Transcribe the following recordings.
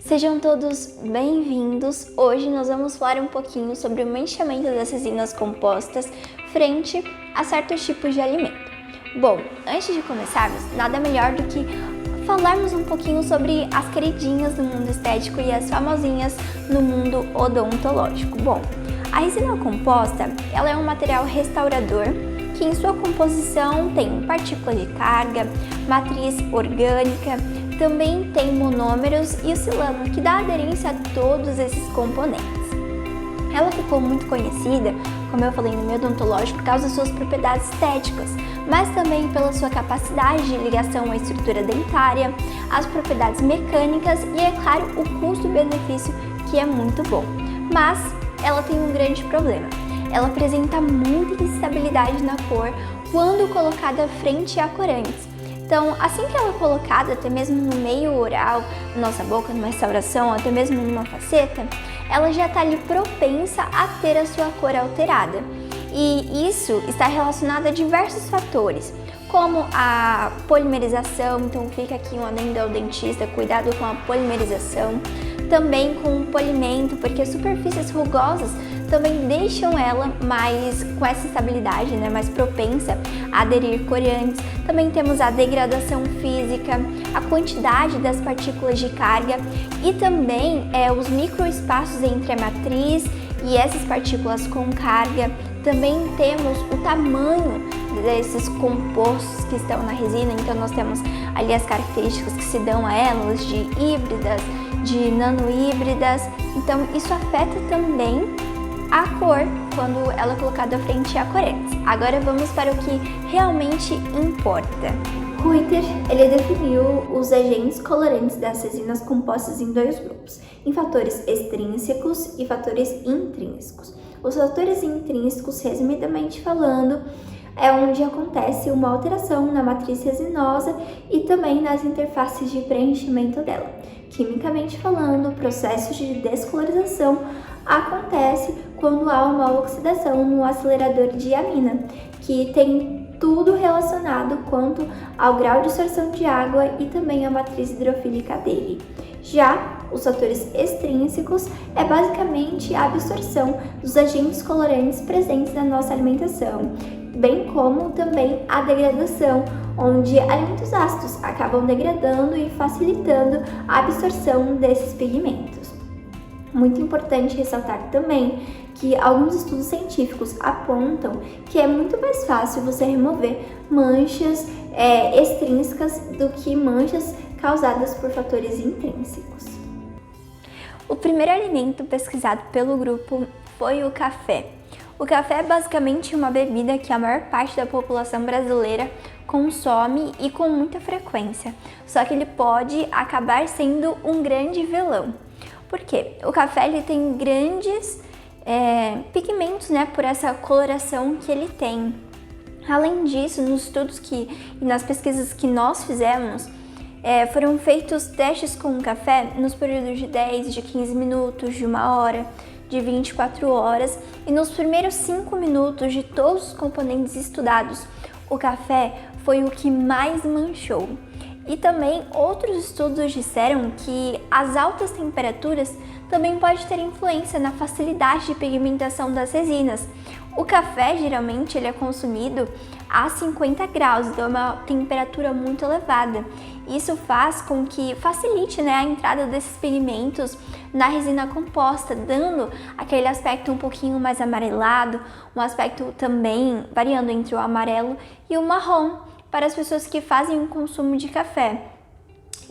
Sejam todos bem-vindos! Hoje nós vamos falar um pouquinho sobre o manchamento das resinas compostas frente a certos tipos de alimento. Bom, antes de começarmos, nada melhor do que falarmos um pouquinho sobre as queridinhas do mundo estético e as famosinhas no mundo odontológico. Bom, a resina composta, ela é um material restaurador que em sua composição tem partículas de carga, matriz orgânica, também tem monômeros e o silano, que dá aderência a todos esses componentes. Ela ficou muito conhecida, como eu falei no meio odontológico, por causa das suas propriedades estéticas, mas também pela sua capacidade de ligação à estrutura dentária, as propriedades mecânicas e, é claro, o custo-benefício, que é muito bom. Mas ela tem um grande problema. Ela apresenta muita instabilidade na cor quando colocada frente a corantes. Então, assim que ela é colocada, até mesmo no meio oral, na nossa boca, numa restauração, até mesmo numa faceta, ela já está ali propensa a ter a sua cor alterada. E isso está relacionado a diversos fatores, como a polimerização, então fica aqui um adendo ao dentista, cuidado com a polimerização, também com o polimento, porque superfícies rugosas também deixam ela mais com essa instabilidade, mais propensa a aderir corantes. Também temos a degradação física, a quantidade das partículas de carga e também os microespaços entre a matriz e essas partículas com carga. Também temos o tamanho desses compostos que estão na resina, então nós temos ali as características que se dão a elas de híbridas, de nanohíbridas, então isso afeta também a cor quando ela é colocada frente a corantes. Agora vamos para o que realmente importa. Reuter, ele definiu os agentes colorantes das resinas compostas em dois grupos, em fatores extrínsecos e fatores intrínsecos. Os fatores intrínsecos, resumidamente falando, é onde acontece uma alteração na matriz resinosa e também nas interfaces de preenchimento dela. Quimicamente falando, o processo de descolorização acontece quando há uma oxidação no acelerador de amina, que tem tudo relacionado quanto ao grau de absorção de água e também a matriz hidrofílica dele. Já os fatores extrínsecos é basicamente a absorção dos agentes colorantes presentes na nossa alimentação, bem como também a degradação, onde alimentos ácidos acabam degradando e facilitando a absorção desses pigmentos. Muito importante ressaltar também que alguns estudos científicos apontam que é muito mais fácil você remover manchas extrínsecas do que manchas causadas por fatores intrínsecos. O primeiro alimento pesquisado pelo grupo foi o café. O café é basicamente uma bebida que a maior parte da população brasileira consome e com muita frequência, só que ele pode acabar sendo um grande vilão. Por quê? O café ele tem grandes pigmentos, por essa coloração que ele tem. Além disso, nos estudos e nas pesquisas que nós fizemos, foram feitos testes com o café nos períodos de 10, de 15 minutos, de 1 hora, de 24 horas, e nos primeiros 5 minutos de todos os componentes estudados, o café foi o que mais manchou. E também outros estudos disseram que as altas temperaturas também pode ter influência na facilidade de pigmentação das resinas. O café geralmente ele é consumido a 50 graus, então é uma temperatura muito elevada. Isso faz com que facilite a entrada desses pigmentos na resina composta, dando aquele aspecto um pouquinho mais amarelado, um aspecto também variando entre o amarelo e o marrom para as pessoas que fazem um consumo de café.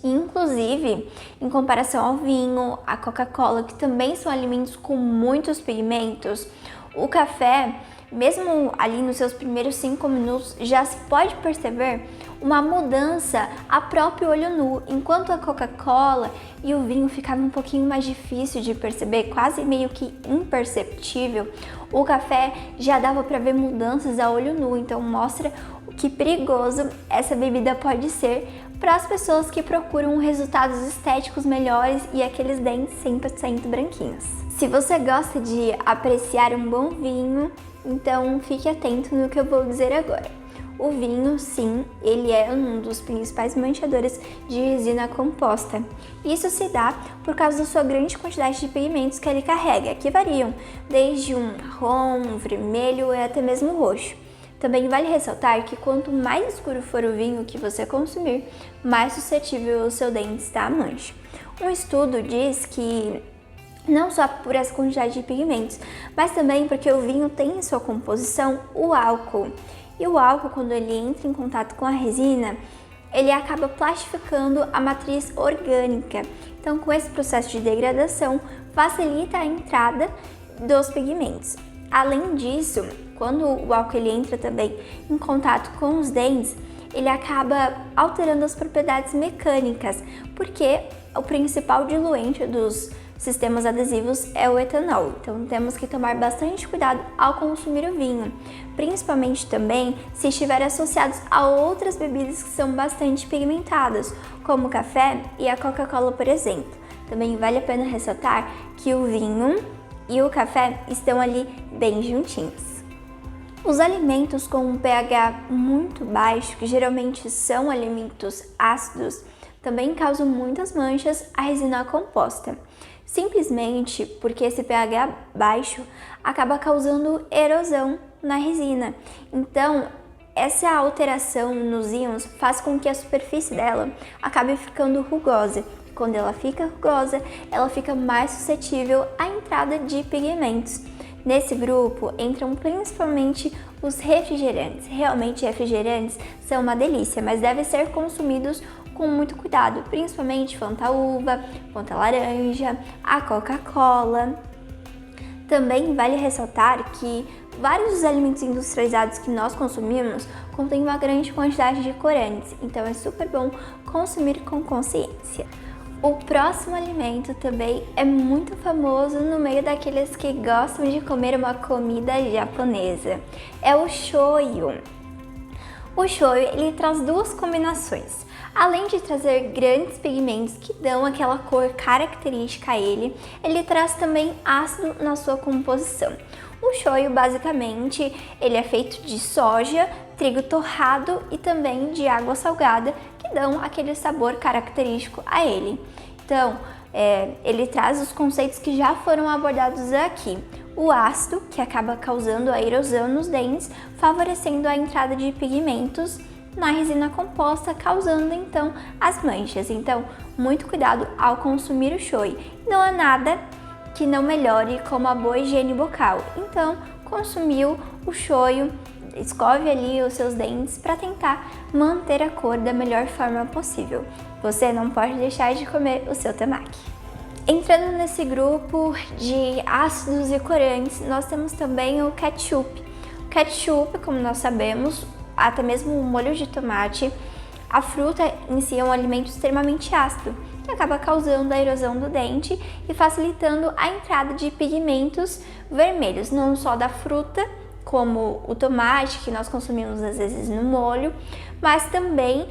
Inclusive, em comparação ao vinho, a Coca-Cola, que também são alimentos com muitos pigmentos, o café, mesmo ali nos seus primeiros 5 minutos, já se pode perceber uma mudança a próprio olho nu, enquanto a Coca-Cola e o vinho ficava um pouquinho mais difícil de perceber, quase meio que imperceptível. O café já dava para ver mudanças a olho nu, então mostra o que perigoso essa bebida pode ser para as pessoas que procuram resultados estéticos melhores e aqueles dentes 100% branquinhos. Se você gosta de apreciar um bom vinho, então fique atento no que eu vou dizer agora. O vinho, sim, ele é um dos principais manchadores de resina composta. Isso se dá por causa da sua grande quantidade de pigmentos que ele carrega, que variam desde um marrom, um vermelho e até mesmo roxo. Também vale ressaltar que quanto mais escuro for o vinho que você consumir, mais suscetível o seu dente está à mancha. Um estudo diz que não só por essa quantidade de pigmentos, mas também porque o vinho tem em sua composição o álcool. E o álcool, quando ele entra em contato com a resina, ele acaba plastificando a matriz orgânica. Então, com esse processo de degradação, facilita a entrada dos pigmentos. Além disso, quando o álcool ele entra também em contato com os dentes, ele acaba alterando as propriedades mecânicas, porque o principal diluente dos sistemas adesivos é o etanol. Então temos que tomar bastante cuidado ao consumir o vinho, principalmente também se estiver associados a outras bebidas que são bastante pigmentadas, como o café e a Coca-Cola, por exemplo. Também vale a pena ressaltar que o vinho e o café estão ali bem juntinhos. Os alimentos com um pH muito baixo, que geralmente são alimentos ácidos, também causam muitas manchas à resina composta, simplesmente porque esse pH baixo acaba causando erosão na resina. Então, essa alteração nos íons faz com que a superfície dela acabe ficando rugosa. Quando ela fica rugosa, ela fica mais suscetível à entrada de pigmentos. Nesse grupo entram principalmente os refrigerantes. Realmente, refrigerantes são uma delícia, mas devem ser consumidos com muito cuidado, principalmente Fanta uva, Fanta laranja, a Coca-Cola. Também vale ressaltar que vários dos alimentos industrializados que nós consumimos contêm uma grande quantidade de corantes, então é super bom consumir com consciência. O próximo alimento também é muito famoso no meio daqueles que gostam de comer uma comida japonesa. É o shoyu. O shoyu ele traz duas combinações. Além de trazer grandes pigmentos que dão aquela cor característica a ele, ele traz também ácido na sua composição. O shoyu basicamente ele é feito de soja, trigo torrado e também de água salgada que dão aquele sabor característico a ele. Então, ele traz os conceitos que já foram abordados aqui. O ácido, que acaba causando a erosão nos dentes, favorecendo a entrada de pigmentos na resina composta, causando então as manchas. Então, muito cuidado ao consumir o shoyu. Não há nada que não melhore como a boa higiene bucal. Então, consumiu o shoyu, escove ali os seus dentes para tentar manter a cor da melhor forma possível. Você não pode deixar de comer o seu temaki. Entrando nesse grupo de ácidos e corantes, nós temos também o ketchup. O ketchup, como nós sabemos, até mesmo o molho de tomate, a fruta em si é um alimento extremamente ácido, que acaba causando a erosão do dente e facilitando a entrada de pigmentos vermelhos, não só da fruta, como o tomate, que nós consumimos às vezes no molho, mas também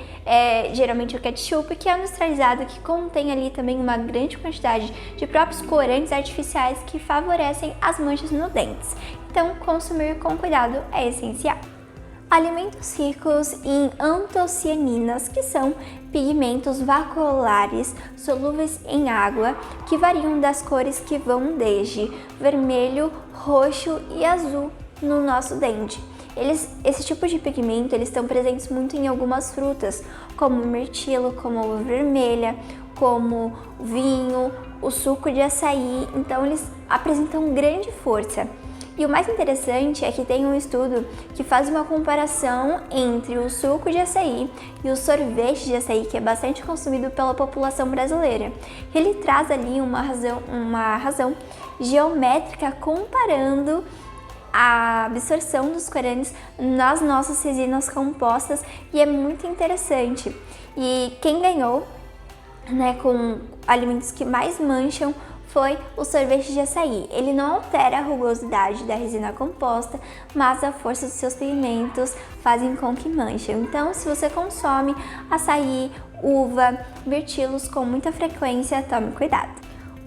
geralmente o ketchup, que é industrializado, que contém ali também uma grande quantidade de próprios corantes artificiais que favorecem as manchas nos dentes. Então, consumir com cuidado é essencial. Alimentos ricos em antocianinas, que são pigmentos vacuolares solúveis em água, que variam das cores que vão desde vermelho, roxo e azul no nosso dente. Esse tipo de pigmento eles estão presentes muito em algumas frutas, como o mirtilo, como a uva vermelha, como o vinho, o suco de açaí. Então eles apresentam grande força. E o mais interessante é que tem um estudo que faz uma comparação entre o suco de açaí e o sorvete de açaí, que é bastante consumido pela população brasileira. Ele traz ali uma razão geométrica comparando a absorção dos corantes nas nossas resinas compostas, e é muito interessante. E quem ganhou, com alimentos que mais mancham, foi o sorvete de açaí. Ele não altera a rugosidade da resina composta, mas a força dos seus pigmentos fazem com que manchem. Então, se você consome açaí, uva, mirtilos com muita frequência, tome cuidado.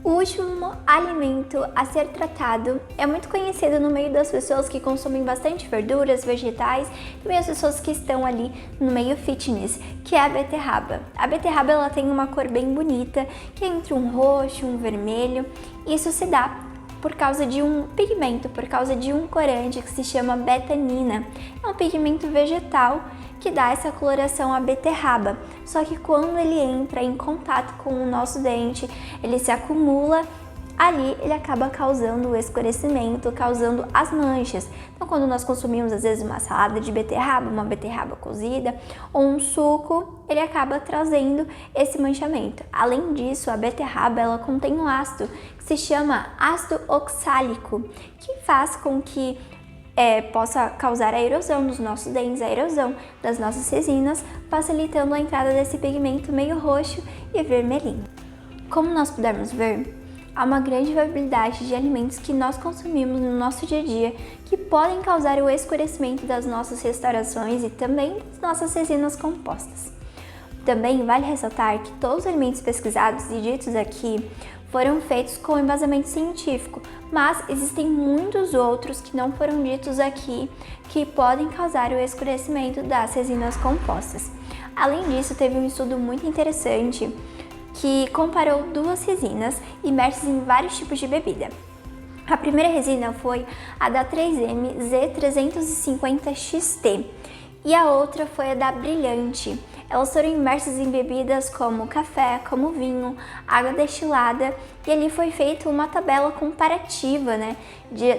O último alimento a ser tratado é muito conhecido no meio das pessoas que consomem bastante verduras, vegetais e também as pessoas que estão ali no meio fitness, que é a beterraba. A beterraba ela tem uma cor bem bonita, que é entre um roxo e um vermelho. Isso se dá por causa de um pigmento, por causa de um corante que se chama betanina. É um pigmento vegetal que dá essa coloração à beterraba. Só que quando ele entra em contato com o nosso dente, ele se acumula ali, ele acaba causando o escurecimento, causando as manchas. Então, quando nós consumimos às vezes uma salada de beterraba, uma beterraba cozida ou um suco, ele acaba trazendo esse manchamento. Além disso, a beterraba ela contém um ácido que se chama ácido oxálico, que faz com que possa causar a erosão dos nossos dentes, a erosão das nossas resinas, facilitando a entrada desse pigmento meio roxo e vermelhinho. Como nós pudermos ver, há uma grande variedade de alimentos que nós consumimos no nosso dia a dia que podem causar o escurecimento das nossas restaurações e também das nossas resinas compostas. Também vale ressaltar que todos os alimentos pesquisados e ditos aqui foram feitos com embasamento científico, mas existem muitos outros que não foram ditos aqui que podem causar o escurecimento das resinas compostas. Além disso, teve um estudo muito interessante que comparou duas resinas imersas em vários tipos de bebida. A primeira resina foi a da 3M Z350XT e a outra foi a da Brilhante. Elas foram imersas em bebidas como café, como vinho, água destilada, e ali foi feita uma tabela comparativa,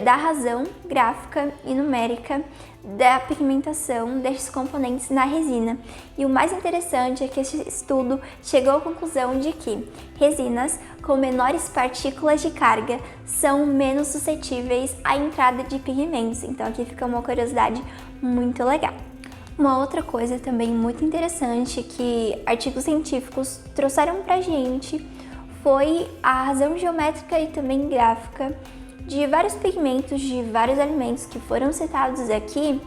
da razão gráfica e numérica da pigmentação desses componentes na resina. E o mais interessante é que esse estudo chegou à conclusão de que resinas com menores partículas de carga são menos suscetíveis à entrada de pigmentos. Então aqui fica uma curiosidade muito legal. Uma outra coisa também muito interessante que artigos científicos trouxeram pra gente foi a razão geométrica e também gráfica de vários pigmentos de vários alimentos que foram citados aqui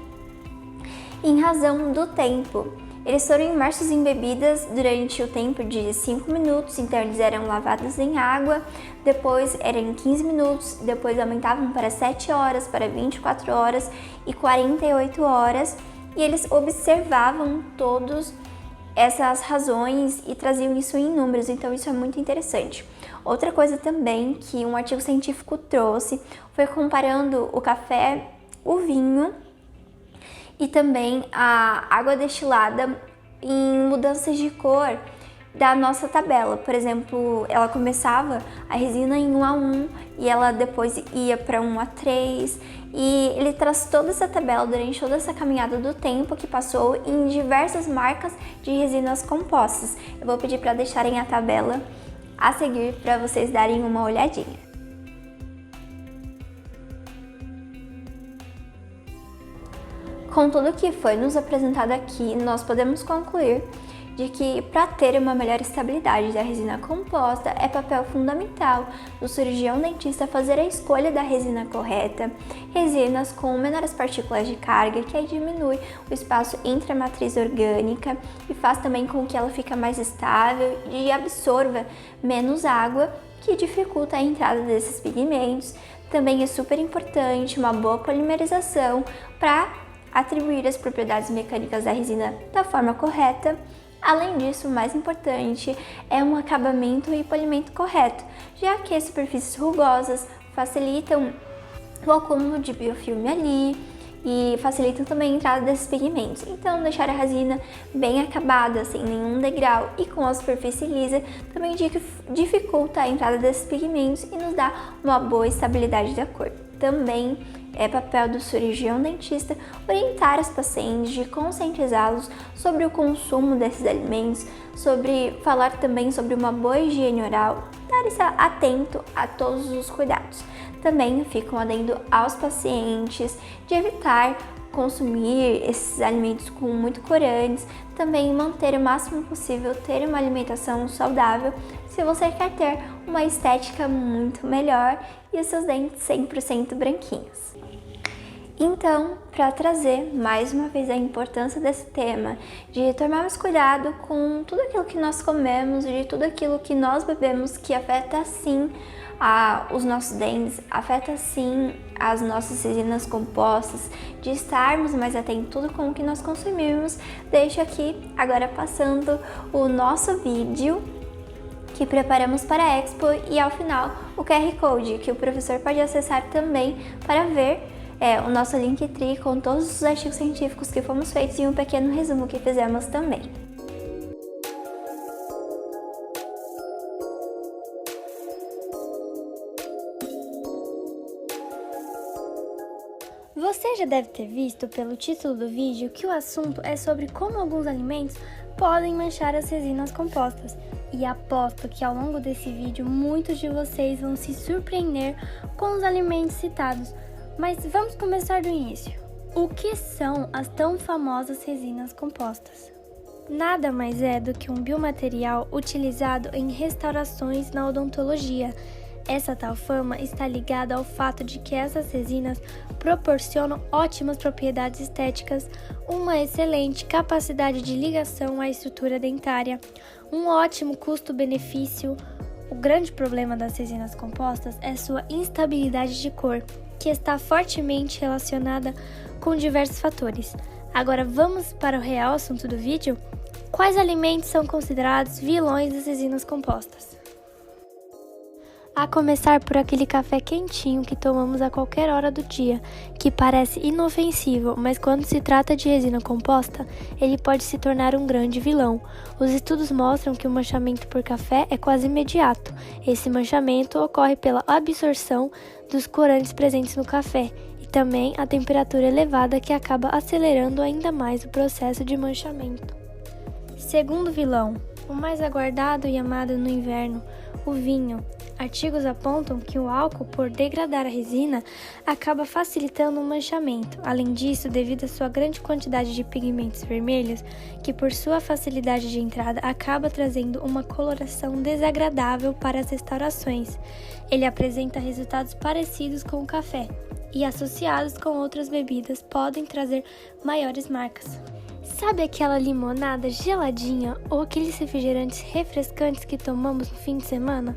em razão do tempo. Eles foram imersos em bebidas durante o tempo de 5 minutos, então eles eram lavados em água, depois eram 15 minutos, depois aumentavam para 7 horas, para 24 horas e 48 horas. E eles observavam todas essas razões e traziam isso em números, então isso é muito interessante. Outra coisa também que um artigo científico trouxe foi comparando o café, o vinho e também a água destilada em mudanças de cor da nossa tabela. Por exemplo, ela começava a resina em 1:1 e ela depois ia para 1:3 e ele traz toda essa tabela durante toda essa caminhada do tempo que passou em diversas marcas de resinas compostas. Eu vou pedir para deixarem a tabela a seguir para vocês darem uma olhadinha. Com tudo que foi nos apresentado aqui, nós podemos concluir de que para ter uma melhor estabilidade da resina composta é papel fundamental do cirurgião dentista fazer a escolha da resina correta, resinas com menores partículas de carga, que aí diminui o espaço entre a matriz orgânica e faz também com que ela fique mais estável e absorva menos água, que dificulta a entrada desses pigmentos. Também é super importante uma boa polimerização para atribuir as propriedades mecânicas da resina da forma correta. Além disso, o mais importante é um acabamento e polimento correto, já que as superfícies rugosas facilitam o acúmulo de biofilme ali e facilitam também a entrada desses pigmentos. Então, deixar a resina bem acabada, sem nenhum degrau e com a superfície lisa também dificulta a entrada desses pigmentos e nos dá uma boa estabilidade da cor. Também é papel do cirurgião dentista orientar os pacientes, de conscientizá-los sobre o consumo desses alimentos, sobre falar também sobre uma boa higiene oral, estar atento a todos os cuidados. Também fica um adendo aos pacientes de evitar consumir esses alimentos com muito corantes, também manter o máximo possível, ter uma alimentação saudável, se você quer ter uma estética muito melhor e os seus dentes 100% branquinhos. Então, para trazer mais uma vez a importância desse tema, de tomarmos cuidado com tudo aquilo que nós comemos, de tudo aquilo que nós bebemos, que afeta sim os nossos dentes, afeta sim as nossas resinas compostas, de estarmos mais atentos com o que nós consumimos, deixo aqui agora passando o nosso vídeo que preparamos para a Expo e ao final o QR Code que o professor pode acessar também para ver o nosso Linktree com todos os artigos científicos que fomos feitos e um pequeno resumo que fizemos também. Você já deve ter visto pelo título do vídeo que o assunto é sobre como alguns alimentos podem manchar as resinas compostas. E aposto que ao longo desse vídeo muitos de vocês vão se surpreender com os alimentos citados. Mas vamos começar do início. O que são as tão famosas resinas compostas? Nada mais é do que um biomaterial utilizado em restaurações na odontologia. Essa tal fama está ligada ao fato de que essas resinas proporcionam ótimas propriedades estéticas, uma excelente capacidade de ligação à estrutura dentária, um ótimo custo-benefício. O grande problema das resinas compostas é sua instabilidade de cor, que está fortemente relacionada com diversos fatores. Agora vamos para o real assunto do vídeo? Quais alimentos são considerados vilões das resinas compostas? A começar por aquele café quentinho que tomamos a qualquer hora do dia, que parece inofensivo, mas quando se trata de resina composta, ele pode se tornar um grande vilão. Os estudos mostram que o manchamento por café é quase imediato. Esse manchamento ocorre pela absorção dos corantes presentes no café e também a temperatura elevada que acaba acelerando ainda mais o processo de manchamento. Segundo vilão, o mais aguardado e amado no inverno, o vinho. Artigos apontam que o álcool, por degradar a resina, acaba facilitando o manchamento. Além disso, devido à sua grande quantidade de pigmentos vermelhos, que por sua facilidade de entrada acaba trazendo uma coloração desagradável para as restaurações. Ele apresenta resultados parecidos com o café e, associados com outras bebidas, podem trazer maiores marcas. Sabe aquela limonada geladinha ou aqueles refrigerantes refrescantes que tomamos no fim de semana?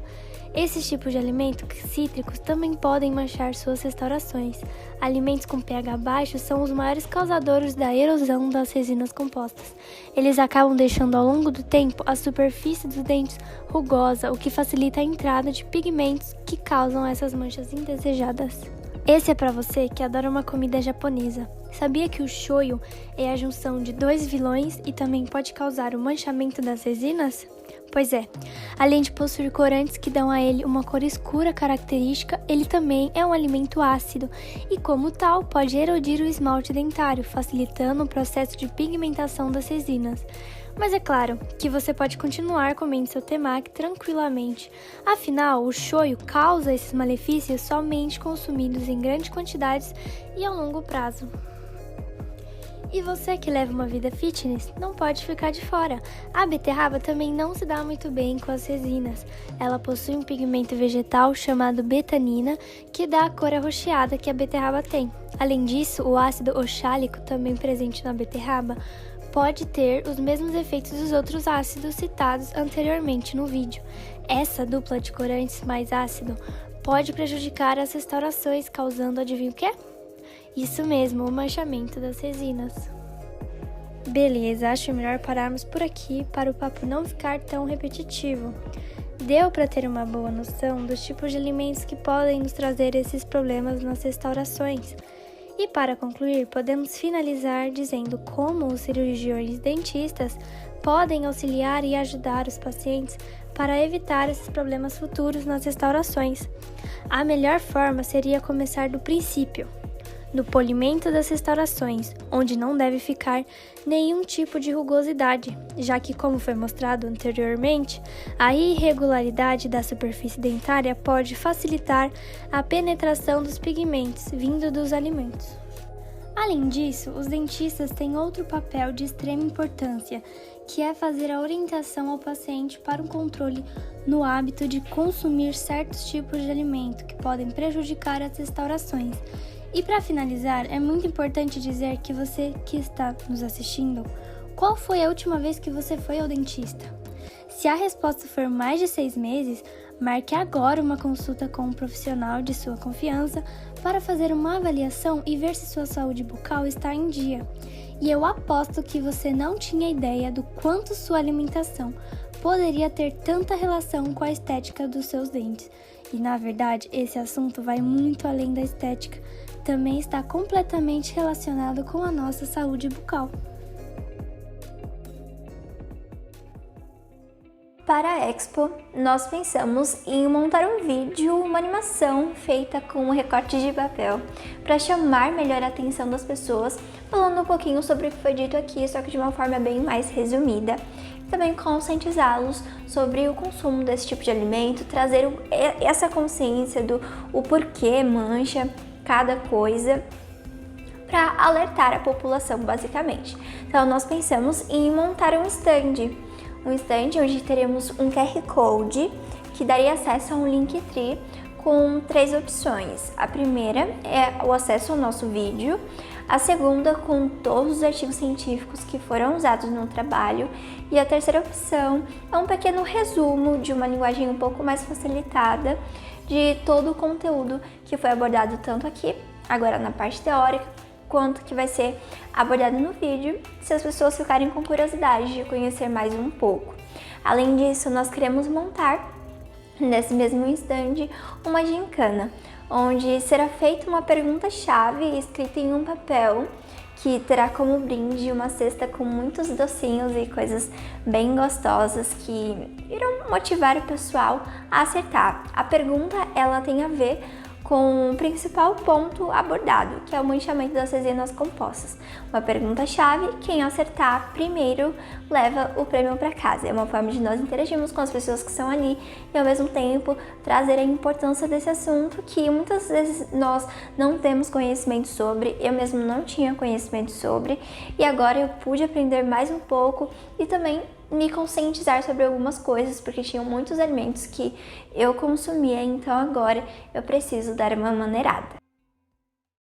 Esses tipos de alimentos cítricos também podem manchar suas restaurações. Alimentos com pH baixo são os maiores causadores da erosão das resinas compostas. Eles acabam deixando ao longo do tempo a superfície dos dentes rugosa, o que facilita a entrada de pigmentos que causam essas manchas indesejadas. Esse é para você que adora uma comida japonesa. Sabia que o shoyu é a junção de dois vilões e também pode causar o manchamento das resinas? Pois é, além de possuir corantes que dão a ele uma cor escura característica, ele também é um alimento ácido e, como tal, pode erodir o esmalte dentário, facilitando o processo de pigmentação das resinas. Mas é claro que você pode continuar comendo seu temaki tranquilamente. Afinal, o shoyu causa esses malefícios somente consumidos em grandes quantidades e a longo prazo. E você que leva uma vida fitness, não pode ficar de fora. A beterraba também não se dá muito bem com as resinas. Ela possui um pigmento vegetal chamado betanina, que dá a cor arroxeada que a beterraba tem. Além disso, o ácido oxálico, também presente na beterraba, pode ter os mesmos efeitos dos outros ácidos citados anteriormente no vídeo. Essa dupla de corantes mais ácido pode prejudicar as restaurações, causando, adivinha o quê? Isso mesmo, o manchamento das resinas. Beleza, acho melhor pararmos por aqui para o papo não ficar tão repetitivo. Deu para ter uma boa noção dos tipos de alimentos que podem nos trazer esses problemas nas restaurações. E para concluir, podemos finalizar dizendo como os cirurgiões dentistas podem auxiliar e ajudar os pacientes para evitar esses problemas futuros nas restaurações. A melhor forma seria começar do princípio, no polimento das restaurações, onde não deve ficar nenhum tipo de rugosidade, já que, como foi mostrado anteriormente, a irregularidade da superfície dentária pode facilitar a penetração dos pigmentos vindo dos alimentos. Além disso, os dentistas têm outro papel de extrema importância, que é fazer a orientação ao paciente para um controle no hábito de consumir certos tipos de alimento que podem prejudicar as restaurações. E para finalizar, é muito importante dizer que você que está nos assistindo, qual foi a última vez que você foi ao dentista? Se a resposta for mais de 6 meses, marque agora uma consulta com um profissional de sua confiança para fazer uma avaliação e ver se sua saúde bucal está em dia. E eu aposto que você não tinha ideia do quanto sua alimentação poderia ter tanta relação com a estética dos seus dentes. E na verdade, esse assunto vai muito além da estética, também está completamente relacionado com a nossa saúde bucal. Para a Expo, nós pensamos em montar um vídeo, uma animação feita com um recorte de papel para chamar melhor a atenção das pessoas, falando um pouquinho sobre o que foi dito aqui, só que de uma forma bem mais resumida. Também conscientizá-los sobre o consumo desse tipo de alimento, trazer essa consciência do o porquê mancha cada coisa, para alertar a população basicamente. Então nós pensamos em montar um stand onde teremos um QR Code que daria acesso a um Linktree com 3 opções. A primeira é o acesso ao nosso vídeo, a segunda com todos os artigos científicos que foram usados no trabalho e a terceira opção é um pequeno resumo de uma linguagem um pouco mais facilitada de todo o conteúdo que foi abordado tanto aqui, agora na parte teórica, quanto que vai ser abordado no vídeo, se as pessoas ficarem com curiosidade de conhecer mais um pouco. Além disso, nós queremos montar, nesse mesmo stand, uma gincana, onde será feita uma pergunta-chave escrita em um papel, que terá como brinde uma cesta com muitos docinhos e coisas bem gostosas que irão motivar o pessoal a acertar. A pergunta, ela tem a ver com o principal ponto abordado, que é o manchamento das resinas compostas. Uma pergunta-chave, quem acertar primeiro leva o prêmio para casa. É uma forma de nós interagirmos com as pessoas que estão ali e, ao mesmo tempo, trazer a importância desse assunto que muitas vezes nós não temos conhecimento sobre, eu mesmo não tinha conhecimento sobre, e agora eu pude aprender mais um pouco e também me conscientizar sobre algumas coisas, porque tinham muitos alimentos que eu consumia, então agora eu preciso dar uma maneirada.